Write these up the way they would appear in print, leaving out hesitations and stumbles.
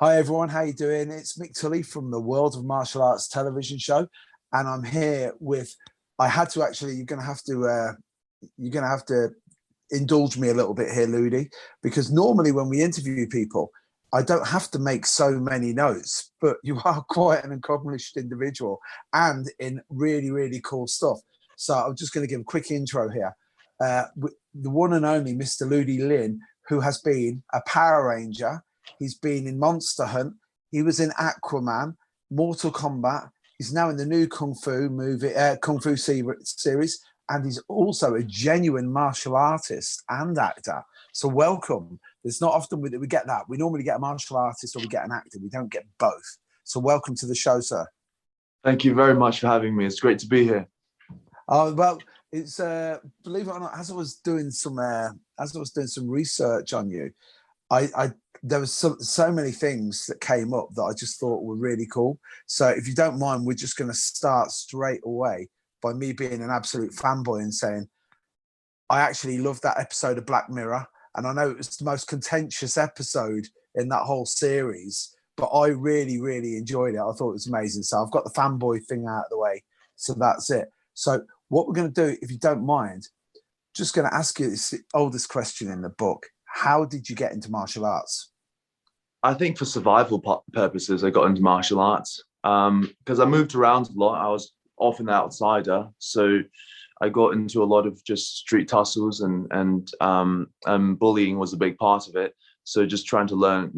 Hi everyone, how you doing? It's Mick Tully from the World of Martial Arts television show, and I'm here with. I had to actually. You're gonna have to indulge me a little bit here, Ludi, because normally when we interview people, I don't have to make so many notes, but you are quite an accomplished individual and in really, really cool stuff. So I'm just going to give a quick intro here. The one and only Mr. Ludi Lin, who has been a Power Ranger. He's been in Monster Hunt. He was in Aquaman, Mortal Kombat. He's now in the new Kung Fu movie, Kung Fu series, and he's also a genuine martial artist and actor. So welcome. It's not often we get that. We normally get a martial artist or we get an actor. We don't get both. So welcome to the show, sir. Thank you very much for having me. It's great to be here. Well, it's believe it or not, as I was doing some research on you, there was so many things that came up that I just thought were really cool. So if you don't mind, we're just going to start straight away by me being an absolute fanboy and saying, I actually loved that episode of Black Mirror. And I know it was the most contentious episode in that whole series, but I really, really enjoyed it. I thought it was amazing. So I've got the fanboy thing out of the way. So that's it. So what we're going to do, if you don't mind, just going to ask you this oldest question in the book. How did you get into martial arts? I think for survival purposes, I got into martial arts because I moved around a lot. I was often an outsider. So I got into a lot of just street tussles and bullying was a big part of it. So just trying to learn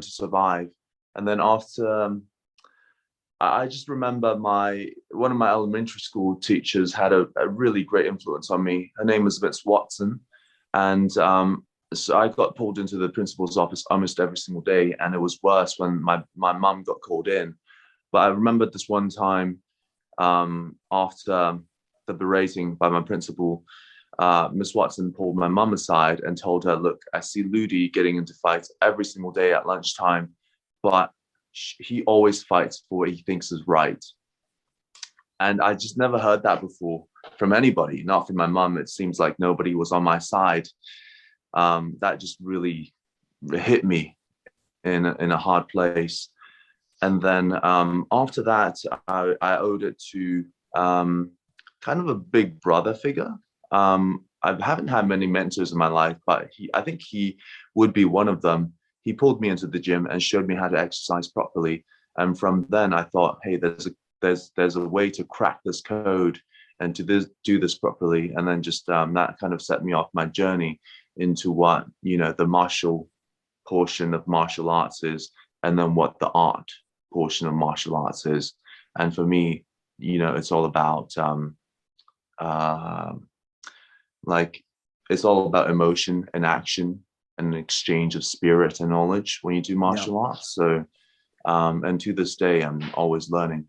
to survive. And then after, I just remember one of my elementary school teachers had a really great influence on me. Her name was Miss Watson. And so I got pulled into the principal's office almost every single day. And it was worse when my mum got called in. But I remembered this one time after the berating by my principal, Miss Watson pulled my mum aside and told her, look, I see Ludi getting into fights every single day at lunchtime, but he always fights for what he thinks is right. And I just never heard that before from anybody, not from my mum. It seems like nobody was on my side. That just really hit me in a hard place. And then after that, I owed it to kind of a big brother figure. I haven't had many mentors in my life, but I think he would be one of them. He pulled me into the gym and showed me how to exercise properly. And from then I thought, hey, there's a way to crack this code and to do this properly. And then just that kind of set me off my journey into what, the martial portion of martial arts is, and then what the art portion of martial arts is. And for me, it's all about it's all about emotion and action and an exchange of spirit and knowledge when you do martial arts. So and to this day I'm always learning.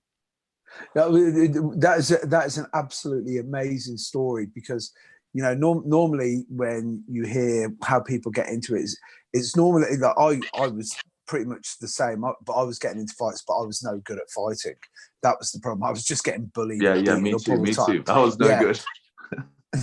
That is an absolutely amazing story, because normally when you hear how people get into it, it's normally like I was pretty much the same, but I was getting into fights, but I was no good at fighting. That was the problem. I was just getting bullied. Yeah, me too. I was no good.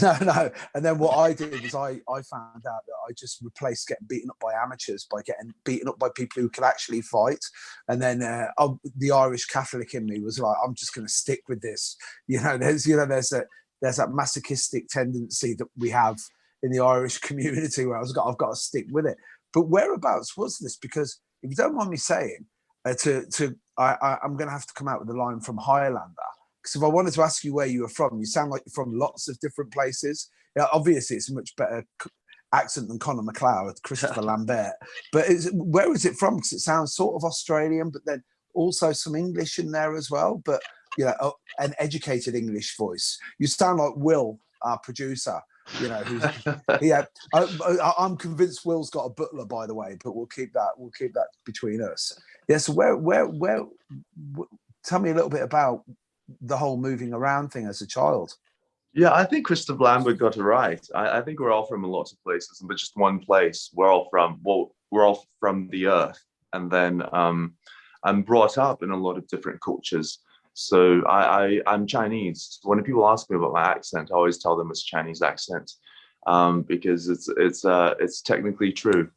No. And then what I did is I found out that I just replaced getting beaten up by amateurs by getting beaten up by people who could actually fight. And then the Irish Catholic in me was like, I'm just going to stick with this. There's that masochistic tendency that we have in the Irish community where I've got to stick with it. But whereabouts was this? Because if you don't mind me saying, I'm going to have to come out with a line from Highlander. Because if I wanted to ask you where you were from, you sound like you're from lots of different places. Obviously, it's a much better accent than Conor McLeod, Christopher Lambert. But where is it from? Because it sounds sort of Australian, but then also some English in there as well. But an educated English voice. You sound like Will, our producer. I'm convinced Will's got a butler, by the way. But we'll keep that between us. Yes. Yeah, so tell me a little bit about the whole moving around thing as a child. Yeah, I think Christopher Lambert got it right. I think we're all from a lot of places, but just one place. We're all from the earth. And then I'm brought up in a lot of different cultures. So I'm Chinese. When people ask me about my accent, I always tell them it's a Chinese accent, because it's technically true.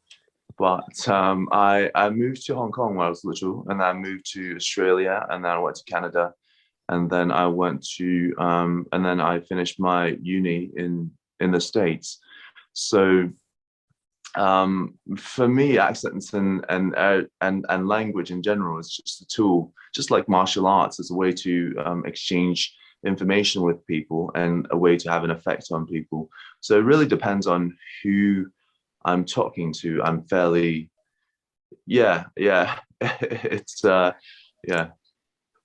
But I moved to Hong Kong when I was little, and then I moved to Australia, and then I went to Canada, and then I went to and then I finished my uni in the States. So for me, accents and language in general is just a tool, just like martial arts, as a way to exchange information with people and a way to have an effect on people. So it really depends on who I'm talking to. I'm fairly, yeah. It's yeah.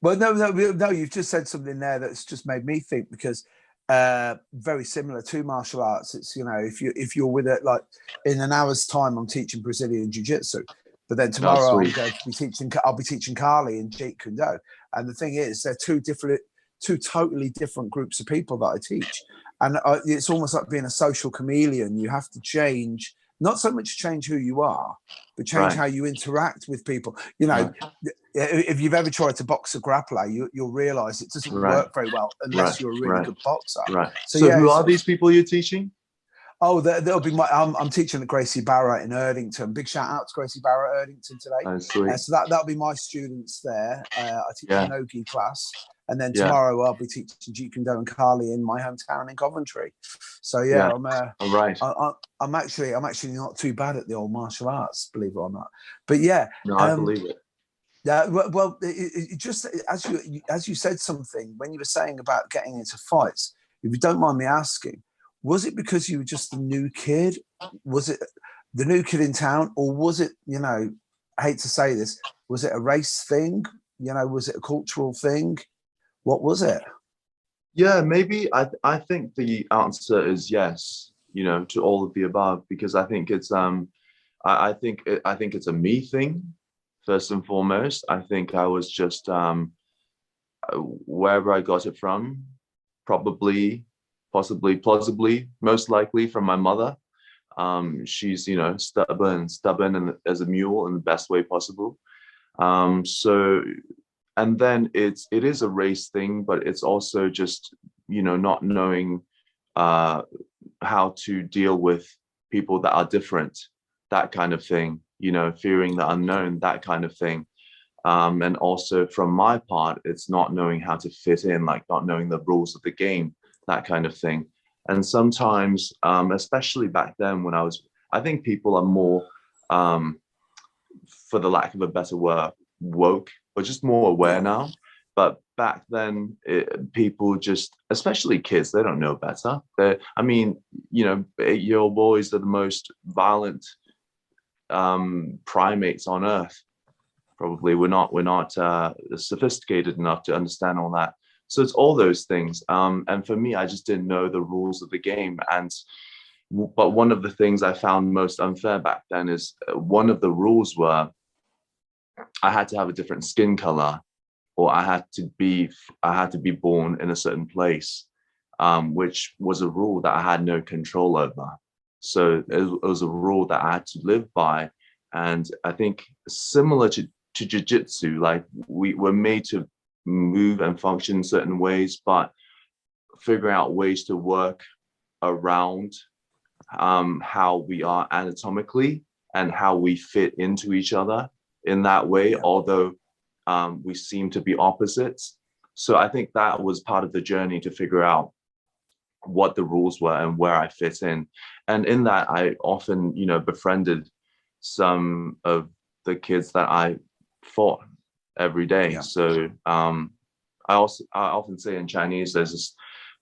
Well, no, you've just said something there that's just made me think, because very similar to martial arts. It's, you know, if you're with it, like in an hour's time, I'm teaching Brazilian jiu-jitsu, but then tomorrow I'll be teaching Kali and Jeet Kune Do. And the thing is, they're two totally different groups of people that I teach, and it's almost like being a social chameleon. You have to change, not so much change who you are, but change how you interact with people. You know, if you've ever tried to box a grappler, you'll realize it doesn't work very well unless you're a really good boxer. So yeah, who are these people you're teaching? Oh, there'll be I'm teaching at Gracie Barra in Erdington. Big shout out to Gracie Barra Erdington today. Oh, sweet. So that'll be my students there. I teach a no-gi class. And then tomorrow I'll be teaching Jeet Kune Do and Kali in my hometown in Coventry. So yeah, I'm actually not too bad at the old martial arts, believe it or not. But yeah, no, I believe it. Yeah, well, it just as you said something when you were saying about getting into fights. If you don't mind me asking, was it because you were just a new kid? Was it the new kid in town, or was it, you know, I hate to say this, was it a race thing? You know, was it a cultural thing? What was it? Yeah, maybe I think the answer is yes, you know, to all of the above, because I think it's I think it's a me thing first and foremost. I think I was just wherever I got it from, probably, possibly, plausibly, most likely from my mother. She's, you know, stubborn and as a mule in the best way possible. So, and then it is a race thing, but it's also just, you know, not knowing how to deal with people that are different, that kind of thing, you know, fearing the unknown, that kind of thing. And also from my part, it's not knowing how to fit in, like not knowing the rules of the game, that kind of thing. And sometimes, especially back then when I think people are more, for the lack of a better word, woke, or just more aware now. But back then, people just, especially kids, they don't know better. I mean, you know, 8-year-old boys are the most violent primates on earth. Probably we're not sophisticated enough to understand all that. So it's all those things. And for me, I just didn't know the rules of the game. But one of the things I found most unfair back then is one of the rules were I had to have a different skin color, or I had to be born in a certain place, which was a rule that I had no control over. So it was a rule that I had to live by. And I think similar to jiu-jitsu, like we were made to move and function in certain ways, but figuring out ways to work around how we are anatomically and how we fit into each other in that way, although we seem to be opposites. So I think that was part of the journey to figure out what the rules were and where I fit in. And in that, I often, you know, befriended some of the kids that I fought every day. So I often say in Chinese, there's this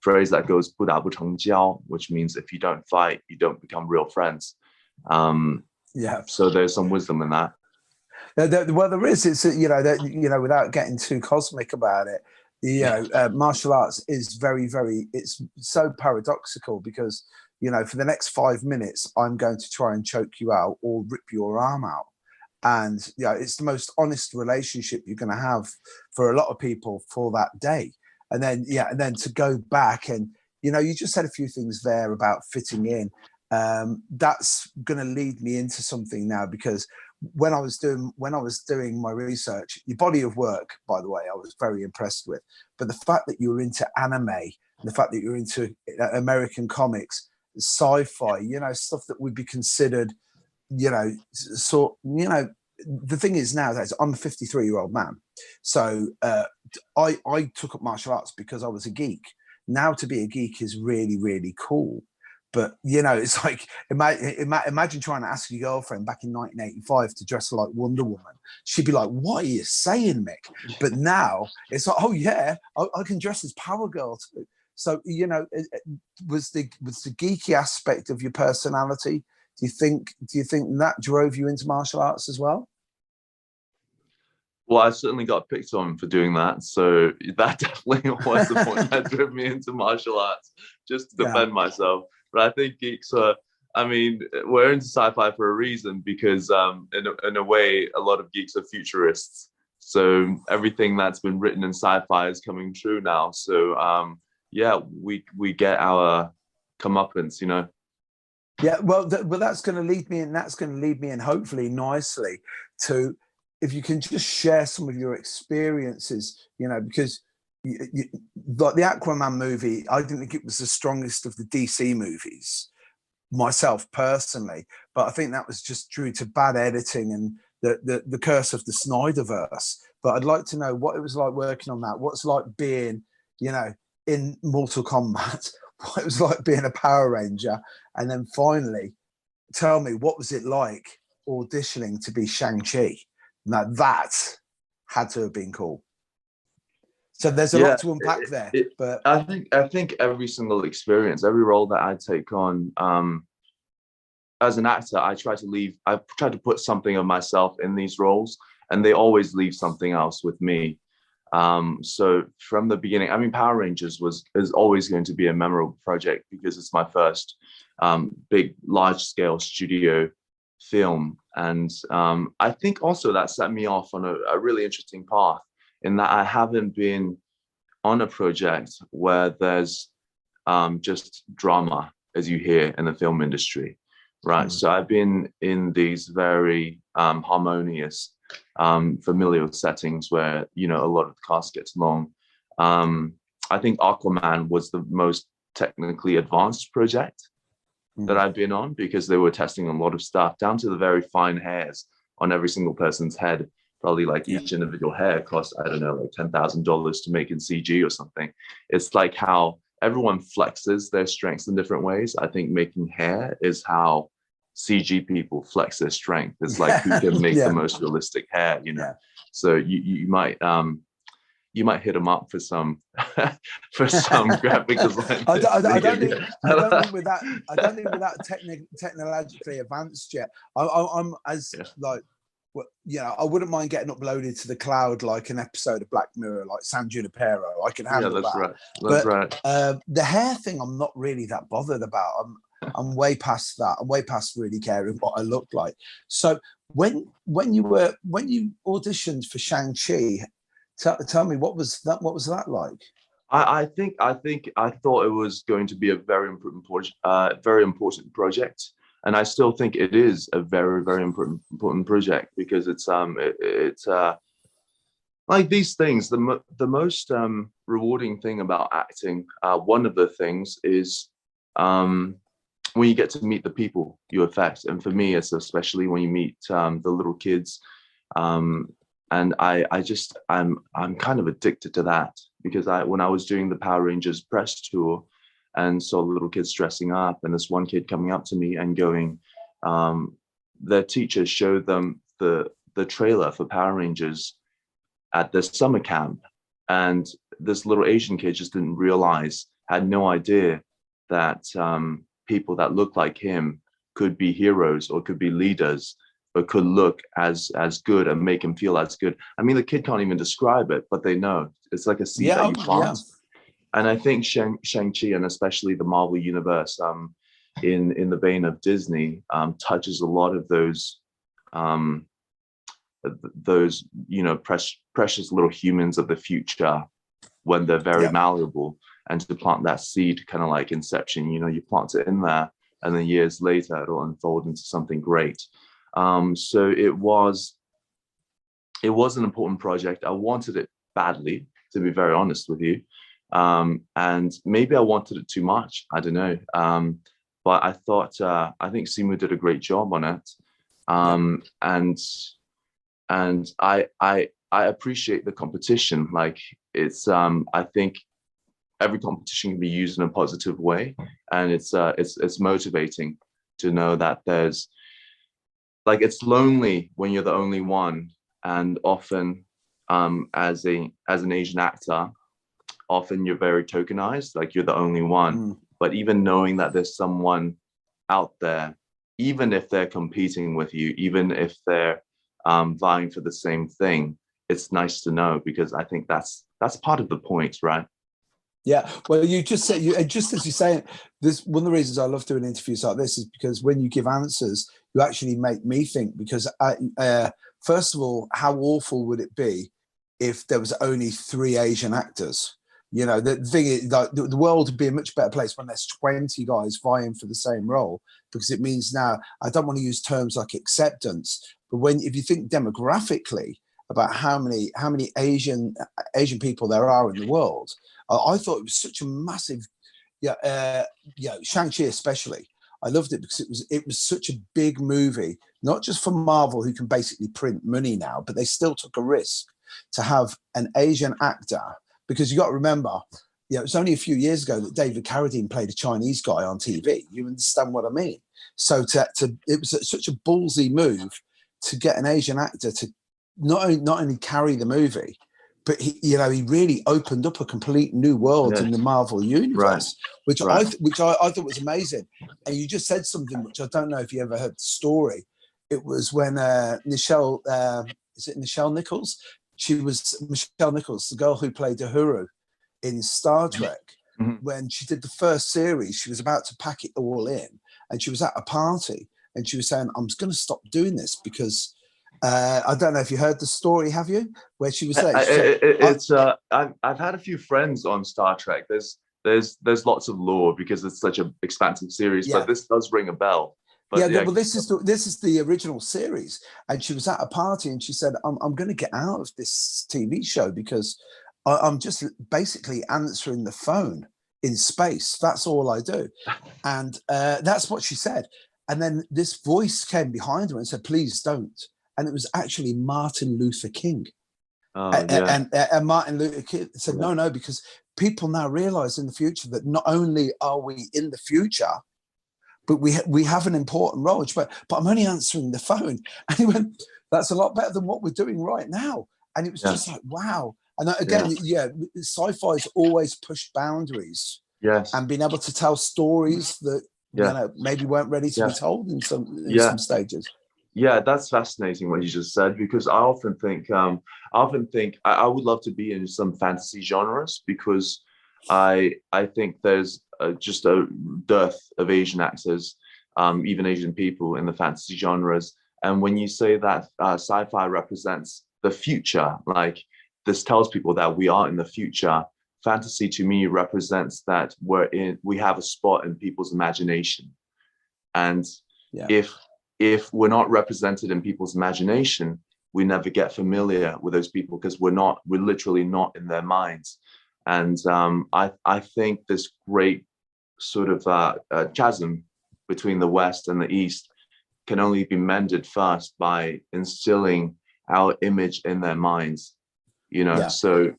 phrase that goes 不打不成交, which means if you don't fight, you don't become real friends. So there's some wisdom in that. Well, there is. It's, you know, without getting too cosmic about it, you know, martial arts is very, very, it's so paradoxical because, you know, for the next 5 minutes, I'm going to try and choke you out or rip your arm out. And, you know, it's the most honest relationship you're going to have for a lot of people for that day. And then, and then to go back and, you know, you just said a few things there about fitting in. That's going to lead me into something now, because when I was doing my research, your body of work, by the way, I was very impressed with. But the fact that you were into anime, the fact that you're into American comics, sci-fi, you know, stuff that would be considered the thing is now that I'm a 53-year-old man. So I took up martial arts because I was a geek. Now to be a geek is really, really cool. But, it's like, imagine trying to ask your girlfriend back in 1985 to dress like Wonder Woman. She'd be like, what are you saying, Mick? But now it's like, oh, yeah, I can dress as Power Girl too. So, was the geeky aspect of your personality, do you think that drove you into martial arts as well? Well, I certainly got picked on for doing that. So that definitely was the point that drove me into martial arts, just to defend myself. But I think geeks are, we're into sci-fi for a reason, because in a way, a lot of geeks are futurists. So everything that's been written in sci-fi is coming true now. So we get our comeuppance, Yeah, well, that's going to lead me, and that's going to lead me in hopefully nicely to, if you can just share some of your experiences, because like the Aquaman movie, I didn't think it was the strongest of the DC movies myself personally, but I think that was just due to bad editing and the curse of the Snyderverse. But I'd like to know what it was like working on that. What's like being, in Mortal Kombat, what it was like being a Power Ranger, and then finally, tell me, what was it like auditioning to be Shang-Chi? Now that had to have been cool. So there's a lot to unpack there. But I think every single experience, every role that I take on, as an actor, I try to put something of myself in these roles, and they always leave something else with me. So from the beginning, Power Rangers is always going to be a memorable project because it's my first big, large-scale studio film. And I think also that set me off on a really interesting path, in that I haven't been on a project where there's just drama, as you hear in the film industry, right? So I've been in these very harmonious, familial settings where, a lot of the cast gets along. I think Aquaman was the most technically advanced project that I've been on, because they were testing a lot of stuff, down to the very fine hairs on every single person's head. Probably like each individual hair cost, I don't know, like $10,000 to make in CG or something. It's like how everyone flexes their strengths in different ways. I think making hair is how CG people flex their strength. It's like who can make the most realistic hair, So you might hit them up for some graphic design. I don't think we're that technologically advanced yet. I'm as like, I wouldn't mind getting uploaded to the cloud like an episode of Black Mirror, like San Junipero. I can handle that. Right. That's right. The hair thing, I'm not really that bothered about. I'm way past that. I'm way past really caring what I look like. So when you auditioned for Shang-Chi, tell me, what was that like? I think I thought it was going to be a very important project, and I still think it is a very, very important project, because it's like these things. The most rewarding thing about acting, one of the things is when you get to meet the people you affect, and for me, it's especially when you meet the little kids. And I'm kind of addicted to that, because when I was doing the Power Rangers press tour and saw little kids dressing up, and this one kid coming up to me and going, their teacher showed them the trailer for Power Rangers at the summer camp, and this little Asian kid just didn't realize, had no idea that people that look like him could be heroes or could be leaders, but could look as good and make him feel as good. The kid can't even describe it, but they know. It's like a seed that you plant. And I think Shang-Chi, and especially the Marvel Universe, in the vein of Disney, touches a lot of those precious little humans of the future when they're very malleable. And to plant that seed, kind of like Inception, you plant it in there, and then years later it'll unfold into something great. So it was an important project. I wanted it badly, to be very honest with you. And maybe I wanted it too much. I don't know. But I think Simu did a great job on it. And I appreciate the competition. Like it's I think every competition can be used in a positive way, and it's motivating to know that there's, like, it's lonely when you're the only one, and often as an Asian actor, often you're very tokenized, like you're the only one. But even knowing that there's someone out there, even if they're competing with you, even if they're vying for the same thing, it's nice to know, because I think that's part of the point, right? Yeah, well, you just said, just as you say it, this, one of the reasons I love doing interviews like this is because when you give answers, you actually make me think. Because first of all, how awful would it be if there was only 3 Asian actors? You know, the thing is, like, the world would be a much better place when there's 20 guys vying for the same role, because it means now, I don't want to use terms like acceptance, but if you think demographically about how many Asian people there are in the world, I thought it was such a massive, Shang-Chi especially. I loved it because it was such a big movie, not just for Marvel, who can basically print money now, but they still took a risk to have an Asian actor, because you got to remember, it was only a few years ago that David Carradine played a Chinese guy on TV. You understand what I mean? So it was such a ballsy move to get an Asian actor to not only carry the movie, but he really opened up a complete new world in the Marvel universe, which I thought was amazing. And you just said something which I don't know if you ever heard the story. It was when Nichelle, is it Nichelle Nichols? She was Michelle Nichols, the girl who played Uhuru in Star Trek. When she did the first series, she was about to pack it all in, and she was at a party, and she was saying, "I'm going to stop doing this because." I don't know if you heard the story, have you? Where she was like, I've had a few friends on Star Trek. There's lots of lore because it's such an expansive series, but this does ring a bell. But well, this is the original series, and she was at a party and she said, "I'm going to get out of this TV show because I'm just basically answering the phone in space. That's all I do," and that's what she said. And then this voice came behind her and said, "Please don't." And it was actually Martin Luther King. And Martin Luther King said, no, because people now realize in the future that not only are we in the future, but we have an important role. But I'm only answering the phone. And he went, that's a lot better than what we're doing right now. And it was just like, wow. And again, sci-fi's always pushed boundaries. Yes. And being able to tell stories that maybe weren't ready to be told in some stages. Yeah, that's fascinating what you just said, because I often think I would love to be in some fantasy genres, because I think there's just a dearth of Asian actors, even Asian people in the fantasy genres. And when you say that sci-fi represents the future, like this tells people that we are in the future, fantasy to me represents that we have a spot in people's imagination. And if we're not represented in people's imagination, we never get familiar with those people, because we're literally not in their minds. And I think this great sort of chasm between the West and the East can only be mended first by instilling our image in their minds. So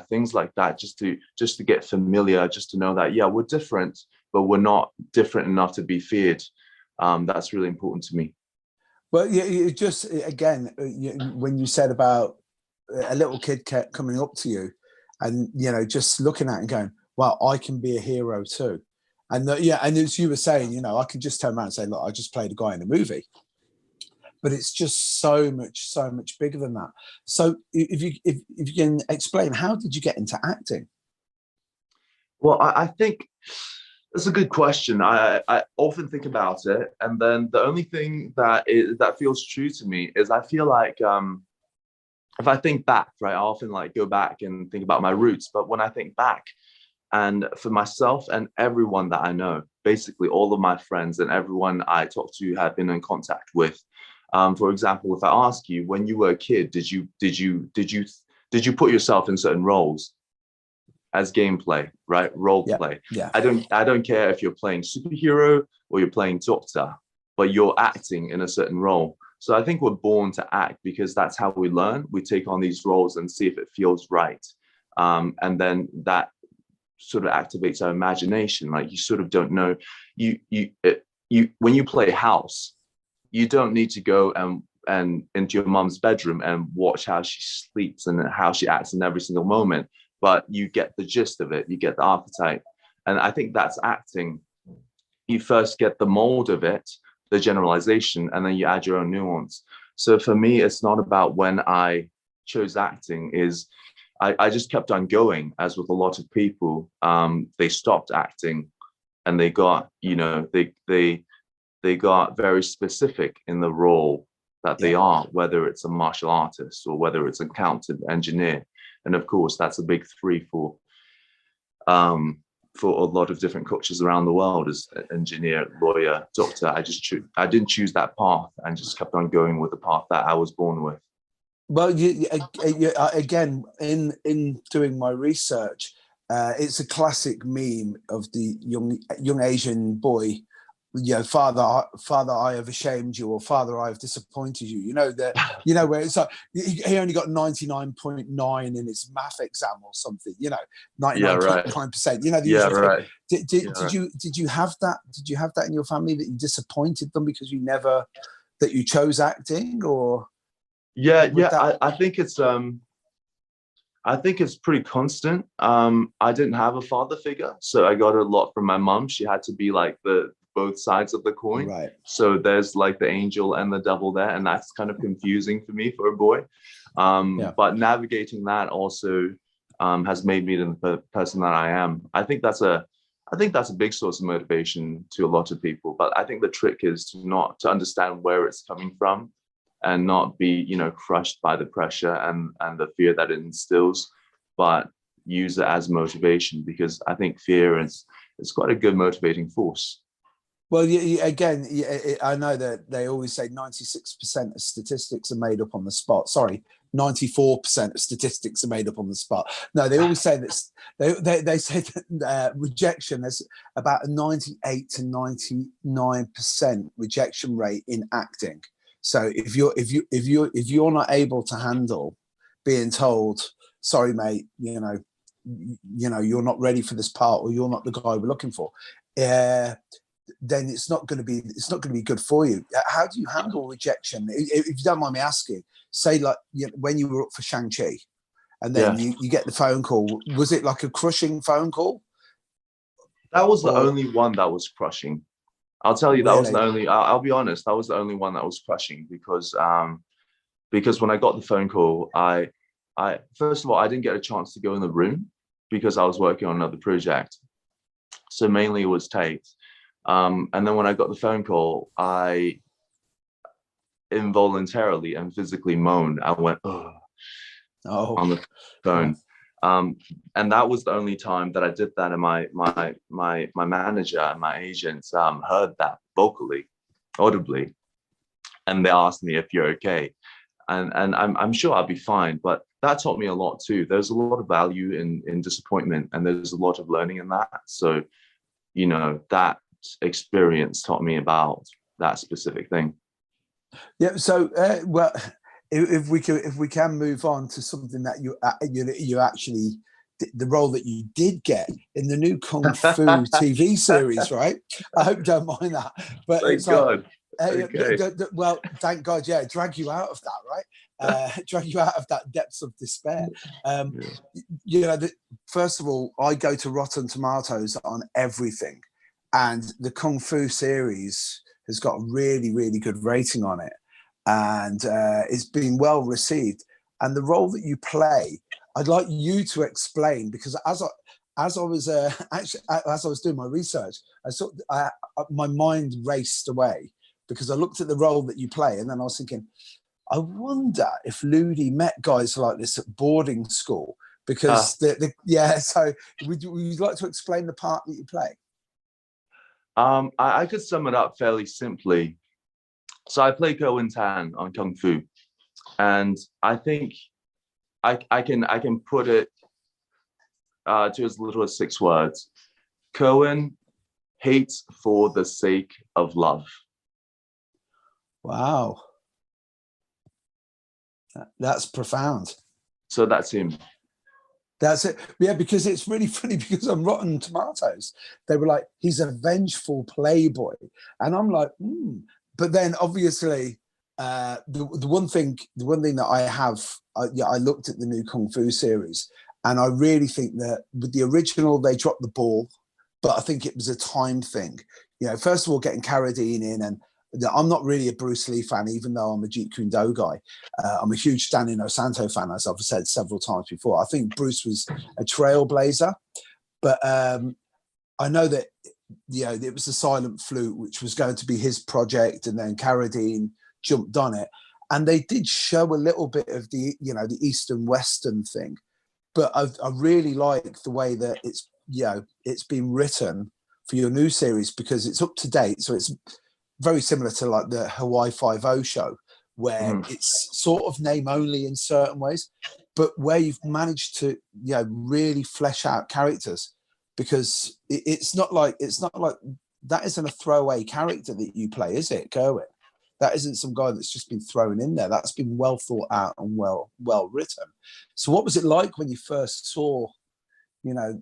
things like that, just to get familiar, just to know that we're different, but we're not different enough to be feared. That's really important to me. Well, you just, again, when you said about a little kid coming up to you and, just looking at it and going, well, I can be a hero too. And and as you were saying, I can just turn around and say, look, I just played a guy in a movie. But it's just so much bigger than that. So if you can explain, how did you get into acting? Well, I think that's a good question. I often think about it, and then the only thing that feels true to me is I feel like if I think back, right, I often go back and think about my roots. But when I think back, and for myself and everyone that I know, basically all of my friends and everyone I talk to have been in contact with. For example, if I ask you, when you were a kid, did you put yourself in certain roles? As gameplay, right? Role play. Yeah. I don't care if you're playing superhero or you're playing doctor, but you're acting in a certain role. So I think we're born to act because that's how we learn. We take on these roles and see if it feels right. And then that sort of activates our imagination. Like, you sort of don't know, when you play house, you don't need to go and into your mom's bedroom and watch how she sleeps and how she acts in every single moment, but you get the gist of it, you get the archetype. And I think that's acting. You first get the mold of it, the generalization, and then you add your own nuance. So for me, it's not about when I chose acting, is I just kept on going, as with a lot of people. They stopped acting and they got, they got very specific in the role that they are, whether it's a martial artist or whether it's an accountant, engineer. And of course, that's a big three for a lot of different cultures around the world, as engineer, lawyer, doctor. I didn't choose that path and just kept on going with the path that I was born with. Well, again, in doing my research, it's a classic meme of the young Asian boy, father, I have ashamed you, or father, I have disappointed you. Where it's like he only got 99.9 in his math exam or something. 99.9%. Right. Did you have that? Did you have that in your family, that you disappointed them because that you chose acting, or? I think it's pretty constant. I didn't have a father figure, so I got a lot from my mom. She had to be like both sides of the coin. Right. So there's like the angel and the devil there, and that's kind of confusing for me, for a boy. But navigating that also has made me the person that I am. I think that's a big source of motivation to a lot of people. But I think the trick is to understand where it's coming from, and not be, crushed by the pressure and the fear that it instills, but use it as motivation, because I think fear is quite a good motivating force. Well, I know that they always say 96% of statistics are made up on the spot. Sorry, 94% of statistics are made up on the spot. No, they always say that they say that rejection, there's about a 98 to 99% rejection rate in acting. So if you're not able to handle being told, sorry, mate, you're not ready for this part, or you're not the guy we're looking for, then it's not going to be good for you. How do you handle rejection? If you don't mind me asking, say like when you were up for Shang-Chi, and then you get the phone call, was it like a crushing phone call? That was the only one that was crushing. I'll tell you, that was the only, I'll be honest, that was the only one that was crushing, because when I got the phone call, I first of all, I didn't get a chance to go in the room because I was working on another project. So mainly it was taped. And then when I got the phone call, I involuntarily and physically moaned. I went, oh, on the phone. And that was the only time that I did that, and my manager and my agents heard that vocally, audibly, and they asked me if you're okay, and I'm sure I'll be fine. But that taught me a lot too. There's a lot of value in disappointment, and there's a lot of learning in that. So, that experience taught me about that specific thing. Yeah. So, well, if we can move on to something that you actually, the role that you did get in the new Kung Fu TV series, right? I hope you don't mind that. But thank God. Well, thank God, drag you out of that, right? Drag you out of that depths of despair. First of all, I go to Rotten Tomatoes on everything, and the Kung Fu series has got a really, really good rating on it, and it's been well received. And the role that you play, I'd like you to explain, because as I was doing my research, my mind raced away, because I looked at the role that you play, and then I was thinking, I wonder if Ludi met guys like this at boarding school, because So would you like to explain the part that you play? I could sum it up fairly simply. So I play Ko Tan on Kung Fu, and I think I can put it to as little as 6 words. Cohen hates for the sake of love. Wow. That's profound. So that's him. That's it. Yeah, because it's really funny because on Rotten Tomatoes, they were like, he's a vengeful playboy. And I'm like, But then obviously, the one thing that I have, I looked at the new Kung Fu series, and I really think that with the original, they dropped the ball, but I think it was a time thing. You know, first of all, getting Carradine in, and I'm not really a Bruce Lee fan, even though I'm a Jeet Kune Do guy. I'm a huge Stanley No Santo fan, as I've said several times before. I think Bruce was a trailblazer, but I know that, you know, it was the Silent Flute, which was going to be his project, and then Carradine jumped on it, and they did show a little bit of the, you know, the Eastern Western thing. But I really like the way that it's, you know, it's been written for your new series, because it's up to date. So it's very similar to like the Hawaii Five-0 show, where it's sort of name only in certain ways, but where you've managed to, you know, really flesh out characters, because it's not like that isn't a throwaway character that you play, is it, Kerwin? That isn't some guy that's just been thrown in there. That's been well thought out and well written. So what was it like when you first saw, you know,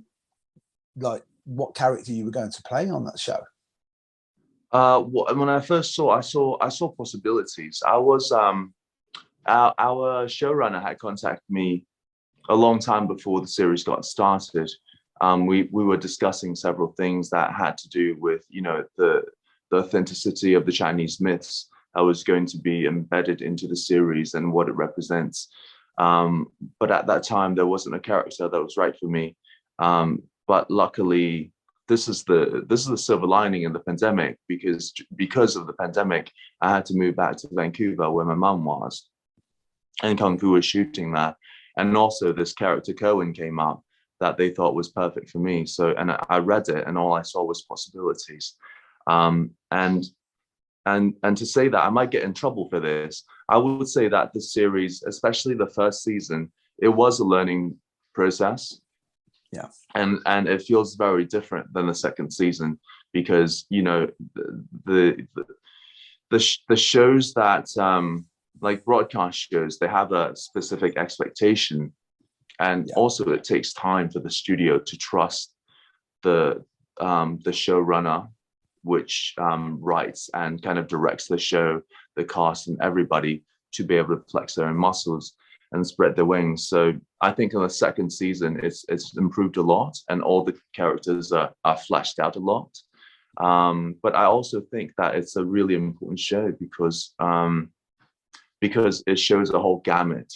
like what character you were going to play on that show? When I first saw, I saw possibilities. I was our showrunner had contacted me a long time before the series got started. We were discussing several things that had to do with, you know, the authenticity of the Chinese myths that was going to be embedded into the series and what it represents. But at that time, there wasn't a character that was right for me. But luckily, this is the silver lining in the pandemic, because of the pandemic, I had to move back to Vancouver, where my mum was, and Kung Fu was shooting there. And also this character Kerwin came up that they thought was perfect for me. So, and I read it, and all I saw was possibilities. And to say that I might get in trouble for this, I would say that the series, especially the first season, it was a learning process. Yeah. And it feels very different than the second season, because, you know, the shows that like broadcast shows, they have a specific expectation, and also it takes time for the studio to trust the showrunner, which writes and kind of directs the show, the cast and everybody, to be able to flex their own muscles and spread their wings. So I think in the second season, it's improved a lot, and all the characters are fleshed out a lot. But I also think that it's a really important show because it shows a whole gamut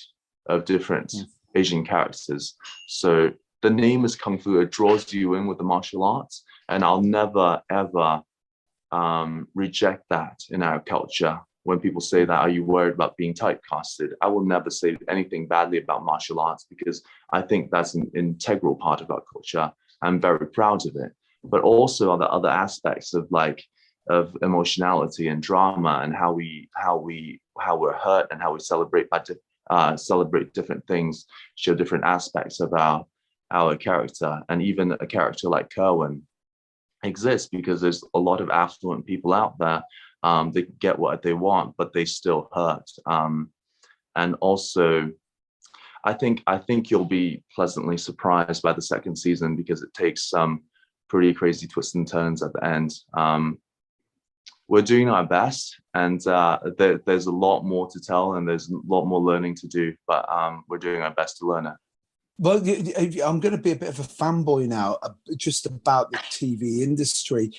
of different Asian characters. So the name is Kung Fu. It draws you in with the martial arts, and I'll never ever reject that in our culture. When people say that, are you worried about being typecasted? I will never say anything badly about martial arts, because I think that's an integral part of our culture. I'm very proud of it. But also the other aspects of emotionality and drama, and how we're hurt, and how we celebrate different things, show different aspects of our character. And even a character like Kerwin exists because there's a lot of affluent people out there. They get what they want, but they still hurt. And also, I think you'll be pleasantly surprised by the second season, because it takes some pretty crazy twists and turns at the end. We're doing our best, and there's a lot more to tell, and there's a lot more learning to do, but we're doing our best to learn it. Well, I'm going to be a bit of a fanboy now, just about the TV industry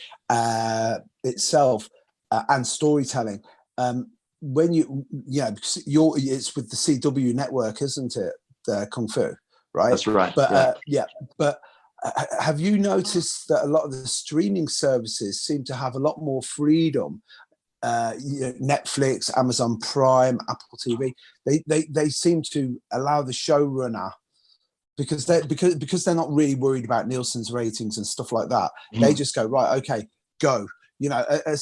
itself. And storytelling. When because it's with the CW network, isn't it? The Kung Fu, right? That's right. But but have you noticed that a lot of the streaming services seem to have a lot more freedom? Netflix, Amazon Prime, Apple TV. They seem to allow the showrunner, because they're not really worried about Nielsen's ratings and stuff like that. They just go, right, okay, go. You know, a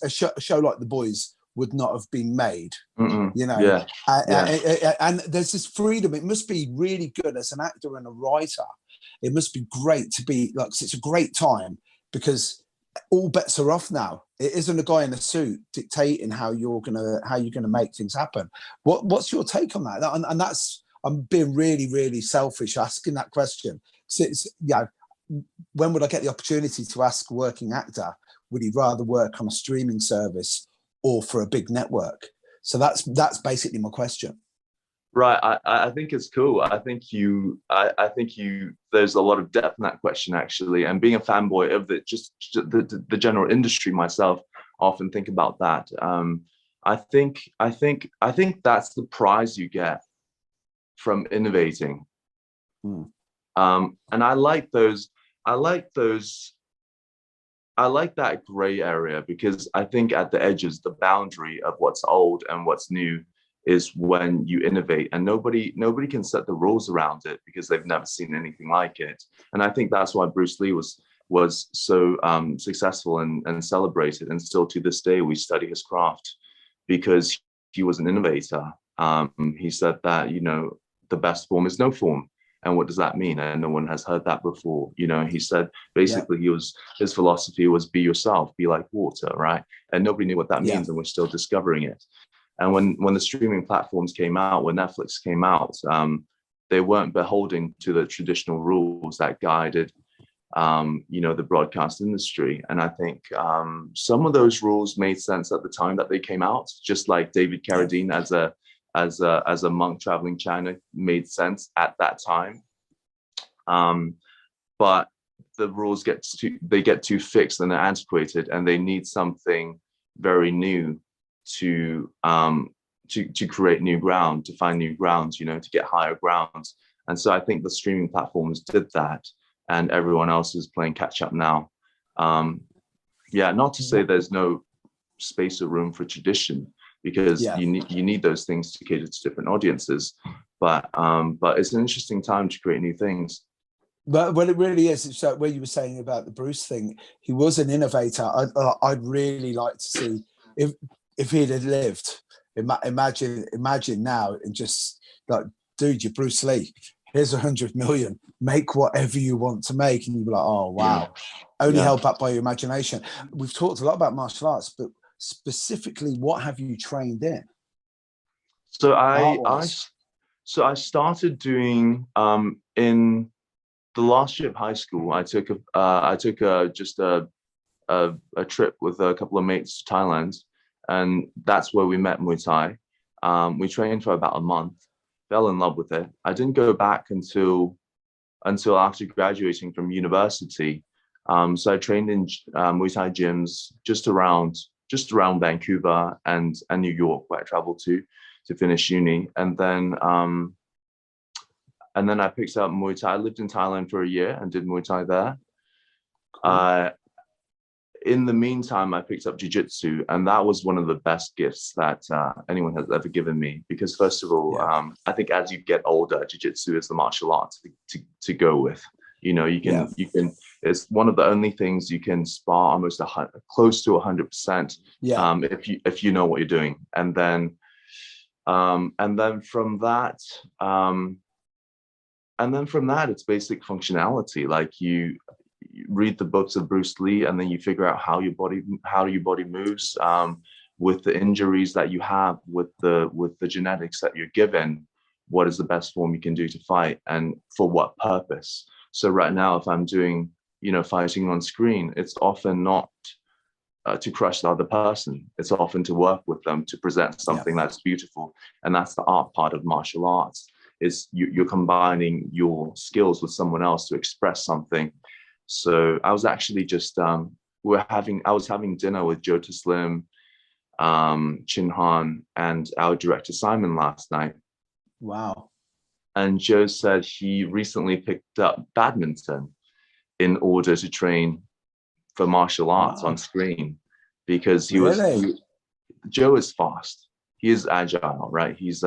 show like The Boys would not have been made. You know, and there's this freedom. It must be really good as an actor and a writer. It must be great to be like, it's a great time, because all bets are off now. It isn't a guy in a suit dictating how you're gonna make things happen. What's your take on that? And that's, I'm being really, really selfish asking that question. So it's, yeah, when would I get the opportunity to ask a working actor, would he rather work on a streaming service or for a big network? So that's basically my question. Right. I think it's cool. I think there's a lot of depth in that question, actually. And being a fanboy of the general industry myself, I often think about that. I think that's the prize you get from innovating. And I like that gray area, because I think at the edges, the boundary of what's old and what's new is when you innovate, and nobody can set the rules around it because they've never seen anything like it. And I think that's why Bruce Lee was so successful and celebrated, and still to this day we study his craft, because he was an innovator. He said that, you know, the best form is no form. And what does that mean? And no one has heard that before. You know, he said basically his philosophy was be yourself, be like water, right? And nobody knew what that means, and we're still discovering it. And when the streaming platforms came out, when Netflix came out, they weren't beholden to the traditional rules that guided, you know, the broadcast industry. And I think some of those rules made sense at the time that they came out, just like David Carradine as a monk traveling China made sense at that time. But the rules get too fixed and they're antiquated, and they need something very new to create new ground, to find new grounds, you know, to get higher grounds. And so I think the streaming platforms did that, and everyone else is playing catch up now. Yeah, not to say there's no space or room for tradition, because you need those things to cater to different audiences. But it's an interesting time to create new things. But well, it really is. So where you were saying about the Bruce thing, he was an innovator. I'd really like to see if he'd have lived. Imagine now, and just like, dude, you're Bruce Lee. Here's 100 million. Make whatever you want to make, and you'd be like, oh wow. Only held back by your imagination. We've talked a lot about martial arts, but specifically, what have you trained in? So I started doing in the last year of high school. I took a trip with a couple of mates to Thailand, and that's where we met Muay Thai. We trained for about a month, fell in love with it. I didn't go back until after graduating from university. So I trained in Muay Thai gyms just around Vancouver and New York, where I traveled to finish uni. And then I picked up Muay Thai. I lived in Thailand for a year and did Muay Thai there. Cool. In the meantime, I picked up jiu-jitsu, and that was one of the best gifts that anyone has ever given me. Because first of all, I think as you get older, jiu-jitsu is the martial art to go with. You know, you can it's one of the only things you can spar almost close to 100%. If you know what you're doing. And then from that, it's basic functionality. Like you read the books of Bruce Lee, and then you figure out how your body moves, with the injuries that you have, with the genetics that you're given. What is the best form you can do to fight, and for what purpose? So right now, if I'm doing, you know, fighting on screen, it's often not to crush the other person. It's often to work with them, to present something that's beautiful. And that's the art part of martial arts, is you're combining your skills with someone else to express something. So I was actually just, I was having dinner with Joe Slim, Chin Han, and our director Simon last night. Wow. And Joe said he recently picked up badminton in order to train for martial arts on screen, because Joe is fast. He is agile, right? He's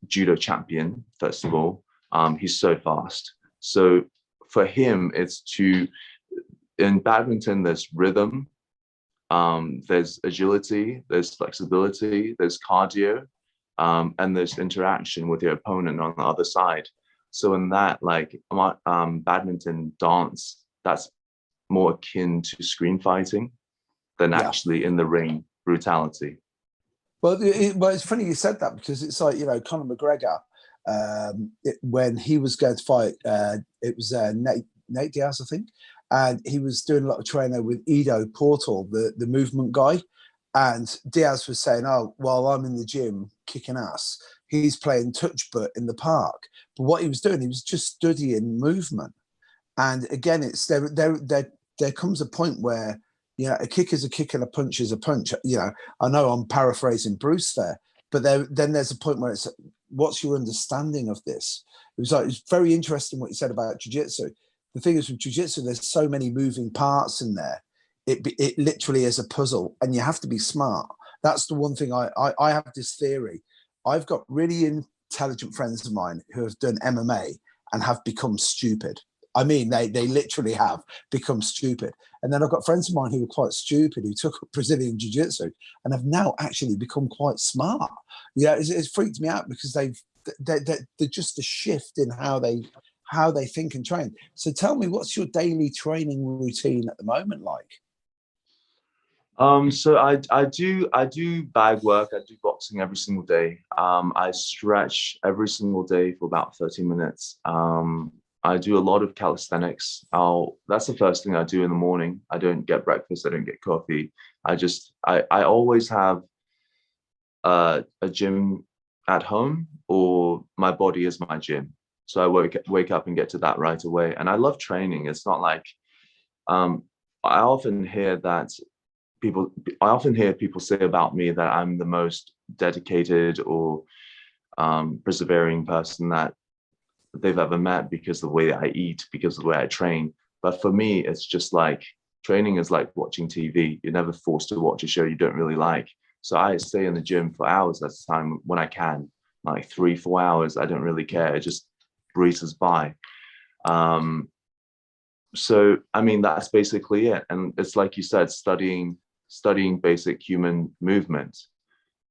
judo champion, first of all. He's so fast. So for him, in badminton, there's rhythm, there's agility, there's flexibility, there's cardio, and there's interaction with your opponent on the other side. So in that, like badminton, dance, that's more akin to screen fighting than Yeah. actually in the ring brutality. Well, it's funny you said that, because it's like, you know, Conor McGregor, when he was going to fight, it was Nate Diaz, I think, and he was doing a lot of training with Ido Portal, the movement guy, and Diaz was saying, "Oh, while I'm in the gym kicking ass, he's playing touch butt in the park." But what he was doing, he was just studying movement. And again, it's there comes a point where, you know, a kick is a kick and a punch is a punch. You know, I know I'm paraphrasing Bruce there, but then there's a point where it's, what's your understanding of this? It's very interesting what you said about jiu-jitsu. The thing is, with jiu-jitsu, there's so many moving parts in there. It literally is a puzzle, and you have to be smart. That's the one thing I have this theory. I've got really intelligent friends of mine who have done MMA and have become stupid. I mean, they literally have become stupid. And then I've got friends of mine who were quite stupid, who took up Brazilian jiu-jitsu and have now actually become quite smart. Yeah, it's freaked me out, because they're just a shift in how they think and train. So tell me, what's your daily training routine at the moment like? So I do bag work. I do boxing every single day. I stretch every single day for about 30 minutes. I do a lot of calisthenics. That's the first thing I do in the morning. I don't get breakfast. I don't get coffee. I always have a gym at home, or my body is my gym. So I wake up and get to that right away. And I love training. It's not like, I often hear people say about me that I'm the most dedicated or persevering person that they've ever met, because of the way I eat, because of the way I train. But for me, it's just like, training is like watching TV. You're never forced to watch a show you don't really like. So I stay in the gym for hours at a time when I can, like 3-4 hours. I don't really care. It just breezes by. So I mean, that's basically it. And it's like you said, studying basic human movement.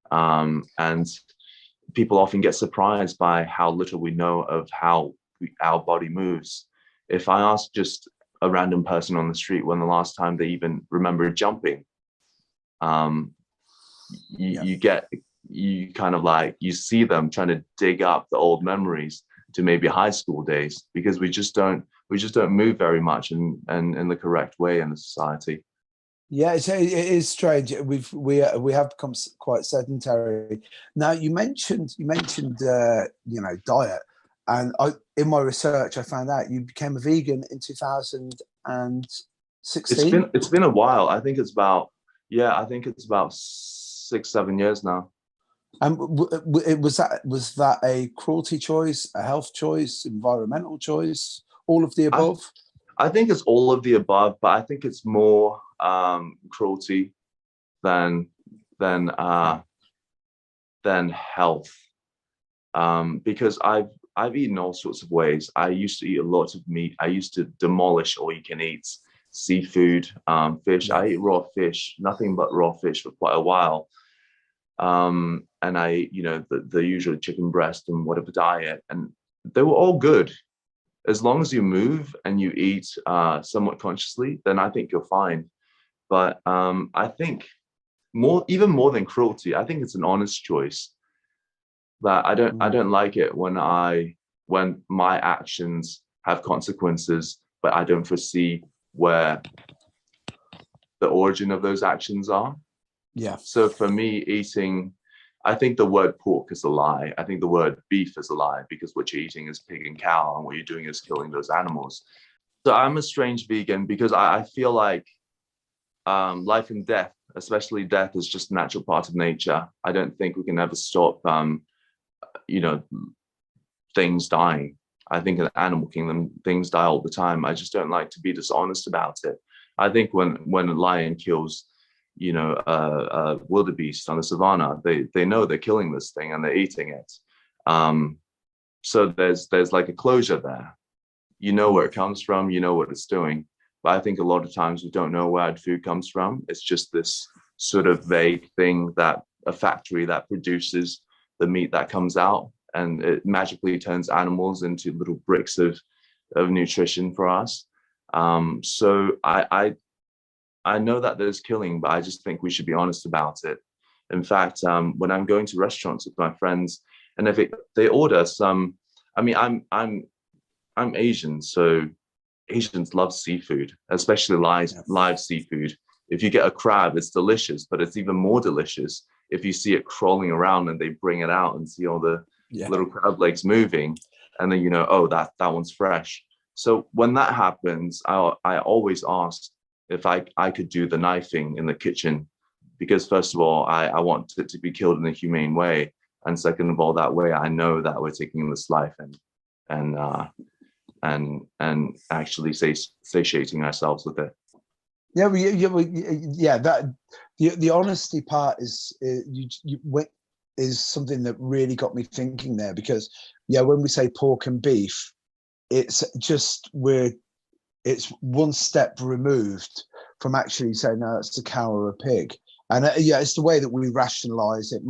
And people often get surprised by how little we know of how our body moves. If I ask just a random person on the street when the last time they even remember jumping, you kind of like, you see them trying to dig up the old memories to maybe high school days, because we just don't move very much in the correct way in the society. Yeah, it is strange. We have become quite sedentary. Now, you mentioned you know, diet, and in my research I found out you became a vegan in 2016. It's been a while. I think it's about 6-7 years now. And was that a cruelty choice, a health choice, environmental choice, all of the above? I think it's all of the above, but I think it's more cruelty than health, because I've eaten all sorts of ways. I used to eat a lot of meat. I used to demolish all you can eat seafood, fish. I ate raw fish, nothing but raw fish for quite a while. And I ate, you know, the usual chicken breast and whatever diet, and they were all good. As long as you move and you eat somewhat consciously, then I think you're fine. But I think even more than cruelty, I think it's an honest choice. That I don't like it when my actions have consequences, but I don't foresee where the origin of those actions are. Yeah. So for me, eating, I think the word pork is a lie. I think the word beef is a lie, because what you're eating is pig and cow, and what you're doing is killing those animals. So I'm a strange vegan, because I feel like life and death, especially death, is just a natural part of nature. I don't think we can ever stop, you know, things dying. I think in the animal kingdom, things die all the time. I just don't like to be dishonest about it. I think when a lion kills, you know, a wildebeest on the savannah, they know they're killing this thing and they're eating it. So there's like a closure there. You know where it comes from, you know what it's doing. But I think a lot of times we don't know where food comes from. It's just this sort of vague thing, that a factory that produces the meat that comes out, and it magically turns animals into little bricks of nutrition for us. So I know that there's killing, but I just think we should be honest about it. In fact, when I'm going to restaurants with my friends, and if they order some, I mean, I'm Asian, so Asians love seafood, especially live seafood. If you get a crab, it's delicious, but it's even more delicious if you see it crawling around and they bring it out and see all the little crab legs moving, and then you know, oh, that one's fresh. So when that happens, I always ask if I could do the knifing in the kitchen, because first of all, I want it to be killed in a humane way, and second of all, that way I know that we're taking this life and actually satiating ourselves with it. Yeah, that the honesty part is something that really got me thinking there, because when we say pork and beef, it's just it's one step removed from actually saying, no, it's a cow or a pig. And it's the way that we rationalize it.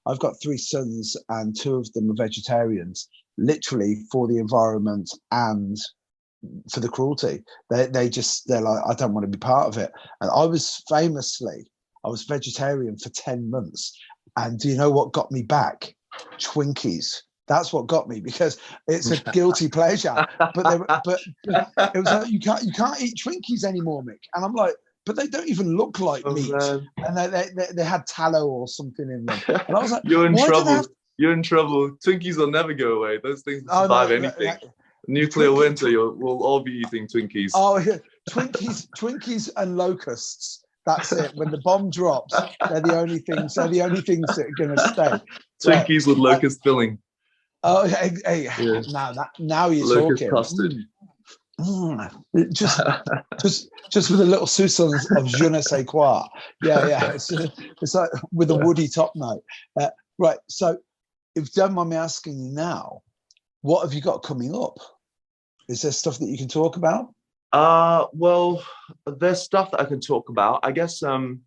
I've got 3 sons and 2 of them are vegetarians, literally for the environment and for the cruelty. They're like, I don't want to be part of it. And I was vegetarian for 10 months. And do you know what got me back? Twinkies. That's what got me, because it's a guilty pleasure. But it was like, you can't eat Twinkies anymore, Mick. And I'm like, but they don't even look like meat. Man. And they had tallow or something in them. And I was like, you're in trouble. You're in trouble. Twinkies will never go away. Those things will survive anything. Nuclear winter, we'll all be eating Twinkies. Oh, yeah. Twinkies and locusts. That's it. When the bomb drops, they're the only things that are going to stay. Twinkies with locust filling. Oh, hey, now you're locust talking. Custard. Just with a little soupçon of je ne sais quoi. Yeah. It's like with a woody top note. Right. So, if you don't mind me asking you now, what have you got coming up? Is there stuff that you can talk about? Well, there's stuff that I can talk about. I guess I'm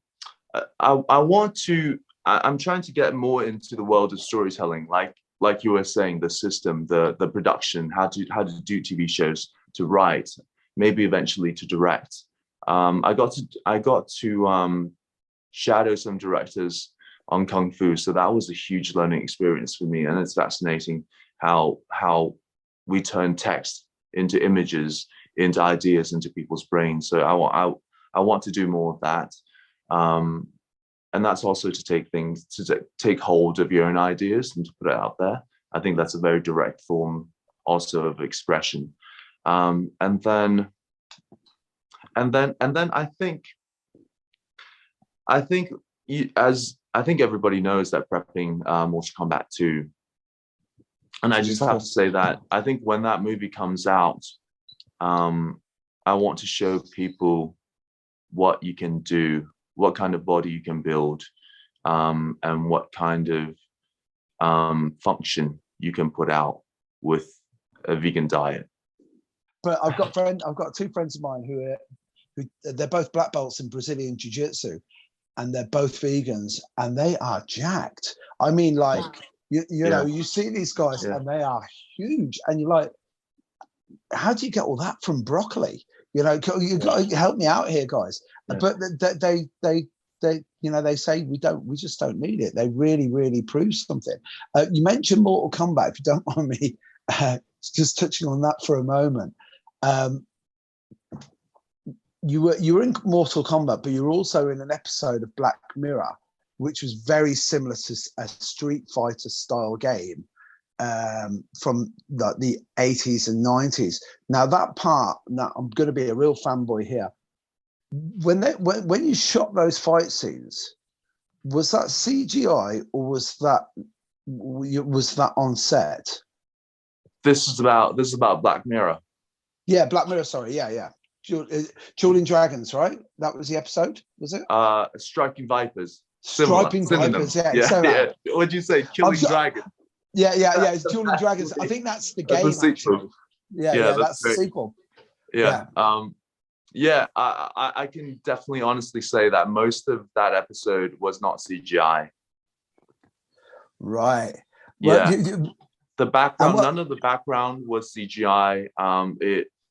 trying to get more into the world of storytelling, like you were saying, the system, the production, how to do TV shows, to write, maybe eventually to direct. I got to shadow some directors on Kung Fu, so that was a huge learning experience for me, and it's fascinating how we turn text into images, into ideas, into people's brains. So I want to do more of that, and that's also to take hold of your own ideas and to put it out there. I think that's a very direct form also of expression. And then I think everybody knows that prepping Mortal Kombat 2. And I just have to say that I think when that movie comes out, I want to show people what you can do, what kind of body you can build, and what kind of function you can put out with a vegan diet. But I've got 2 friends of mine who they're both black belts in Brazilian jiu-jitsu, and they're both vegans, and they are jacked. I mean, like, you know, you see these guys and they are huge, and you're like, how do you get all that from broccoli? You know, you got to help me out here, guys. Yeah. But they you know, they say we just don't need it. They really, really prove something. You mentioned Mortal Kombat, if you don't mind me just touching on that for a moment. You were in Mortal Kombat, but you were also in an episode of Black Mirror, which was very similar to a Street Fighter style game from the 80s and 90s. Now that part, now I'm going to be a real fanboy here. When you shot those fight scenes, was that CGI or was that on set? This is about Black Mirror. Yeah, Black Mirror. Sorry, yeah. Dueling Dragons, right? That was the episode, was it? Striking Vipers. Striking Vipers, yeah. What'd you say? Killing Dragons. Yeah. It's Dueling Dragons. I think that's the game. That's the sequel. Yeah, that's the sequel. Yeah. I can definitely honestly say that most of that episode was not CGI. Right. Well, yeah. The And background, none of the background was CGI.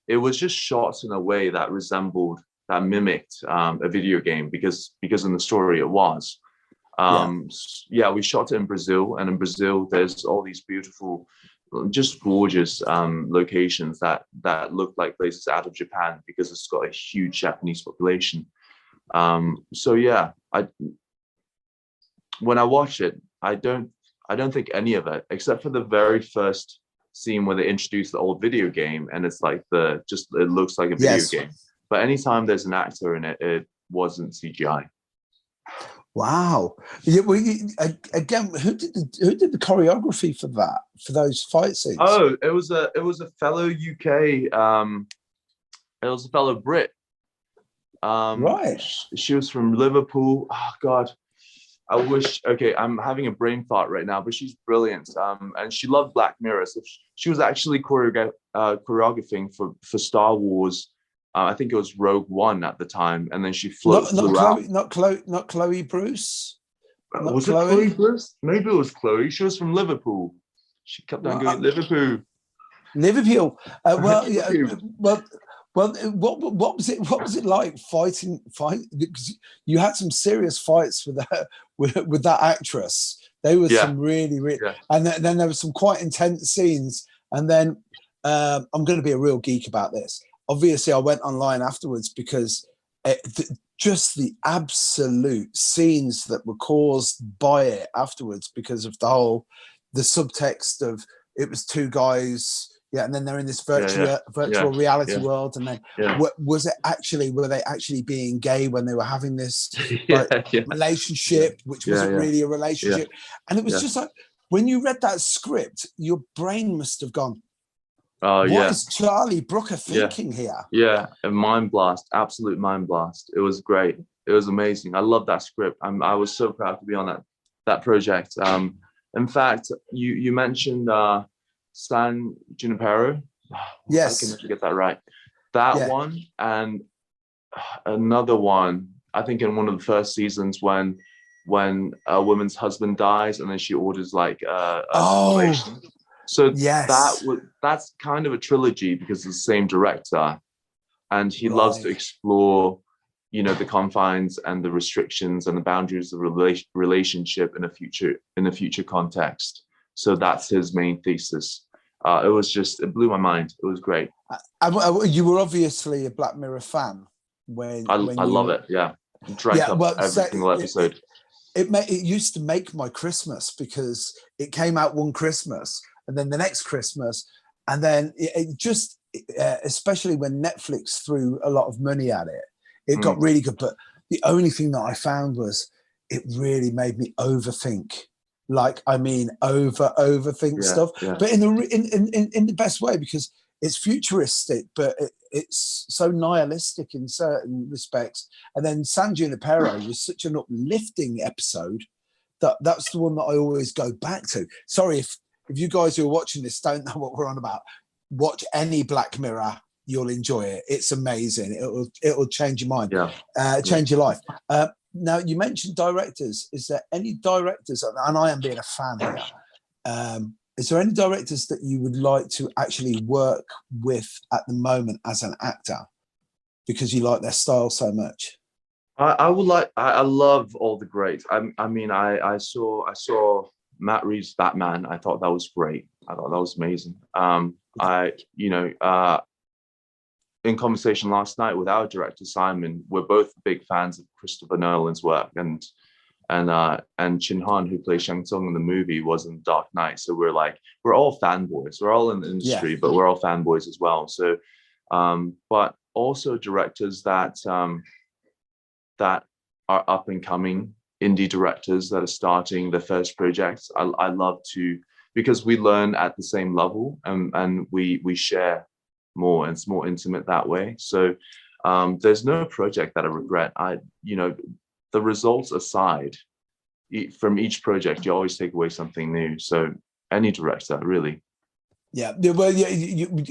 It was just shot in a way that resembled, that mimicked a video game, because in the story it was. Yeah, we shot it in Brazil, and in Brazil there's all these beautiful, just gorgeous locations that look like places out of Japan, because it's got a huge Japanese population. So yeah, when I watch it, I don't think any of it, except for the very first scene where they introduce the old video game, and it's like it looks like a video game. But anytime there's an actor in it, it wasn't CGI. Wow. Yeah, well, again, who did the choreography for that, for those fight scenes? Oh, it was a fellow UK, it was a fellow Brit. Right. She was from Liverpool. Oh God, I wish. Okay, I'm having a brain fart right now, but she's brilliant. And she loved Black Mirror. So she was actually choreographing for Star Wars. I think it was Rogue One at the time, and then she flew out. Not Chloe Bruce. Was it Chloe Bruce? Maybe it was Chloe. She was from Liverpool. She kept on going Liverpool. Liverpool. Well, yeah. Well, what was it? What was it like fighting? Because you had some serious fights with that actress. They were some really, and then there were some quite intense scenes. And then I'm going to be a real geek about this. Obviously, I went online afterwards because just the absolute scenes that were caused by it afterwards, because of the subtext of it was two guys, and then they're in this virtual reality world, and then were they actually being gay when they were having this relationship, which wasn't really a relationship, and it was just like, when you read that script, your brain must have gone, what is Charlie Brooker thinking here? Yeah, a mind blast, absolute mind blast. It was great. It was amazing. I love that script. I was so proud to be on that project. In fact, you mentioned San Junipero. Yes, I can never get that right. That one, and another one, I think in one of the first seasons, when a woman's husband dies, and then she orders like a so that's kind of a trilogy, because it's the same director, and he loves to explore, the confines and the restrictions and the boundaries of relationship in a future context. So that's his main thesis. It blew my mind. It was great. You were obviously a Black Mirror fan when I love it. Yeah, drank up every single episode. It used to make my Christmas, because it came out one Christmas, and then the next Christmas, and then it just, especially when Netflix threw a lot of money at it, it got really good. But the only thing that I found was it really made me overthink. Overthink stuff, but in the best way, because it's futuristic, but it's so nihilistic in certain respects. And then San Junipero was such an uplifting episode that's the one that I always go back to. Sorry if you guys who are watching this don't know what we're on about. Watch any Black Mirror, you'll enjoy it. It's amazing. It'll change your mind, change your life. Now, you mentioned directors. Is there any directors, and I am being a fan here, is there any directors that you would like to actually work with at the moment as an actor, because you like their style so much? I love all the greats. I saw Matt Reeves' Batman. I thought that was great. I thought that was amazing. In conversation last night with our director Simon, we're both big fans of Christopher Nolan's work, and Chin Han, who plays Shang Tsung in the movie, was in Dark Knight. So we're all fanboys. We're all in the industry, but we're all fanboys as well. So, but also directors that are up and coming, indie directors that are starting their first projects. I love to, because we learn at the same level, and we share more, and it's more intimate that way. So there's no project that I regret. The results aside, from each project, you always take away something new. So any director, really. Yeah, well,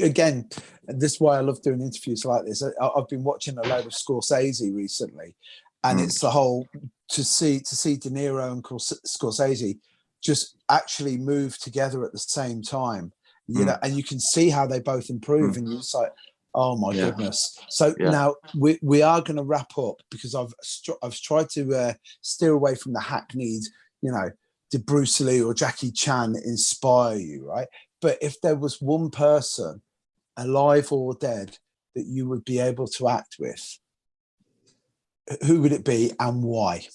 again, this is why I love doing interviews like this. I've been watching a load of Scorsese recently, and it's the whole to see De Niro and Scorsese just actually move together at the same time, you Mm. know, and you can see how they both improve, and you're just like, oh my goodness. So now we are going to wrap up, because I've tried to steer away from the hackneyed, you know, did Bruce Lee or Jackie Chan inspire you, right? But if there was one person, alive or dead, that you would be able to act with, who would it be and why?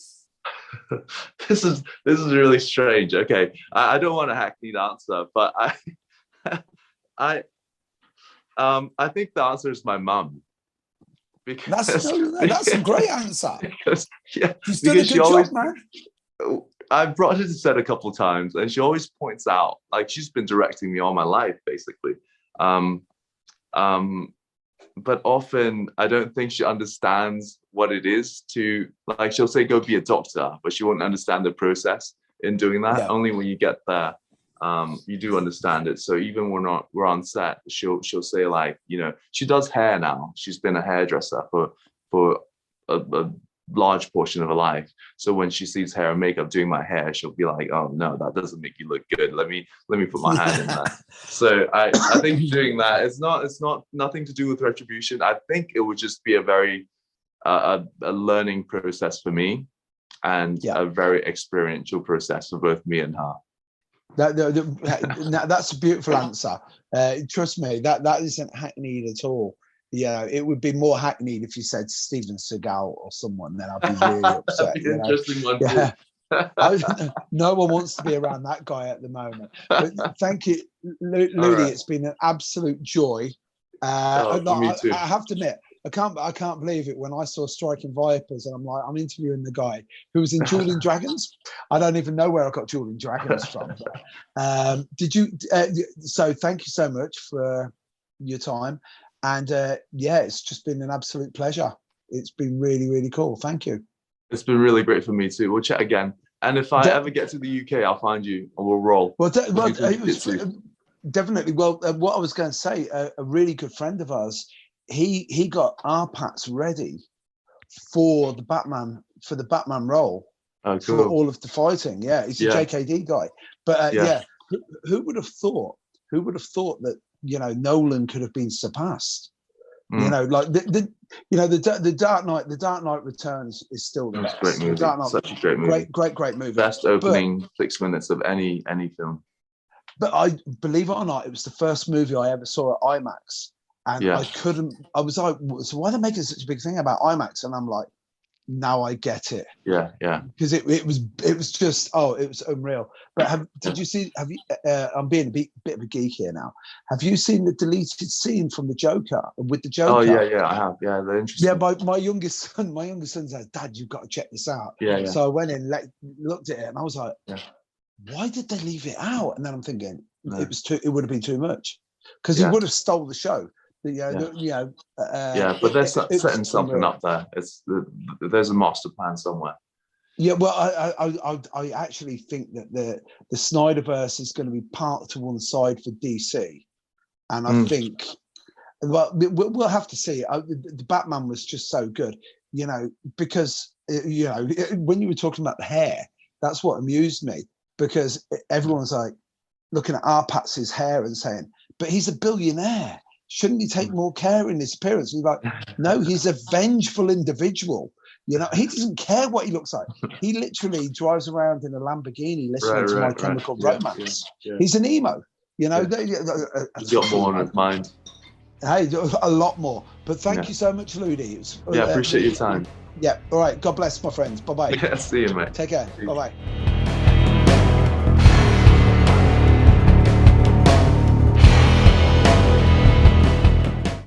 This is really strange. Okay, I don't want a hackneyed answer, but I think the answer is my mum. Because that's a great answer. Because she's done a good job, man. I've brought her to set a couple of times, and she always points out, like, she's been directing me all my life, basically. But often I don't think she understands what it is to, like, she'll say, go be a doctor, but she won't understand the process in doing that. Only when you get there, you do understand it. So even when we're on set, she'll say, like, you know, she does hair now. She's been a hairdresser for a large portion of her life. So when she sees hair and makeup doing my hair, she'll be like, oh no, that doesn't make you look good. Let me put my hand in there. So I think doing that, it's not nothing to do with retribution. I think it would just be a very a learning process for me, and a very experiential process for both me and her. That's a beautiful answer. Trust me, that isn't hackneyed at all. You know, it would be more hackneyed if you said Steven Seagal or someone. Then I'd be really upset. That'd be interesting one. No one wants to be around that guy at the moment. But thank you, Ludi. Right. It's been an absolute joy. Me too. I have to admit, I can't believe it when I saw Striking Vipers, and I'm interviewing the guy who was in Dueling Dragons. I don't even know where I got Dueling Dragons from. Did you? So thank you so much for your time. And it's just been an absolute pleasure. It's been really, really cool. Thank you. It's been really great for me too. We'll chat again. And if I ever get to the UK, I'll find you and we'll roll. Well, definitely. Well, what I was going to say, a really good friend of ours, he got our pats ready for the Batman role. Oh, cool. For all of the fighting. Yeah, he's a JKD guy. But who would have thought? Who would have thought that, you know, Nolan could have been surpassed? You know, like the Dark Knight Returns is still the best. Great movie. Such a great movie. Great movie. Best opening 6 minutes of any film. But I believe it or not, it was the first movie I ever saw at IMAX, and I was like, so why are they making such a big thing about IMAX? And I'm like, now I get it. Yeah. Because it was just, it was unreal. But did you see? Have you? I'm being a bit of a geek here now. Have you seen the deleted scene from the Joker with the Joker? Oh yeah, I have. Yeah, they're interesting. Yeah, my youngest son said, "Dad, you've got to check this out." Yeah. So I went in, looked at it, and I was like, "Why did they leave it out?" And then I'm thinking, it would have been too much, because he would have stole the show. But they're setting something up there. There's a master plan somewhere. Yeah, well, I actually think that the Snyderverse is going to be parked to one side for DC, and I think, well, we'll have to see. The Batman was just so good, you know, because when you were talking about the hair, that's what amused me, because everyone's like looking at Arpatz's hair and saying, "But he's a billionaire. Shouldn't he take more care in his appearance?" And you're like, no, he's a vengeful individual. You know, he doesn't care what he looks like. He literally drives around in a Lamborghini listening to My Chemical Romance. Yeah. He's an emo. You know, he's got more on his mind. Hey, a lot more. But thank you so much, Ludi. Appreciate your time. Yeah. All right. God bless, my friends. Bye bye. Yeah, see you, mate. Take care. Bye bye.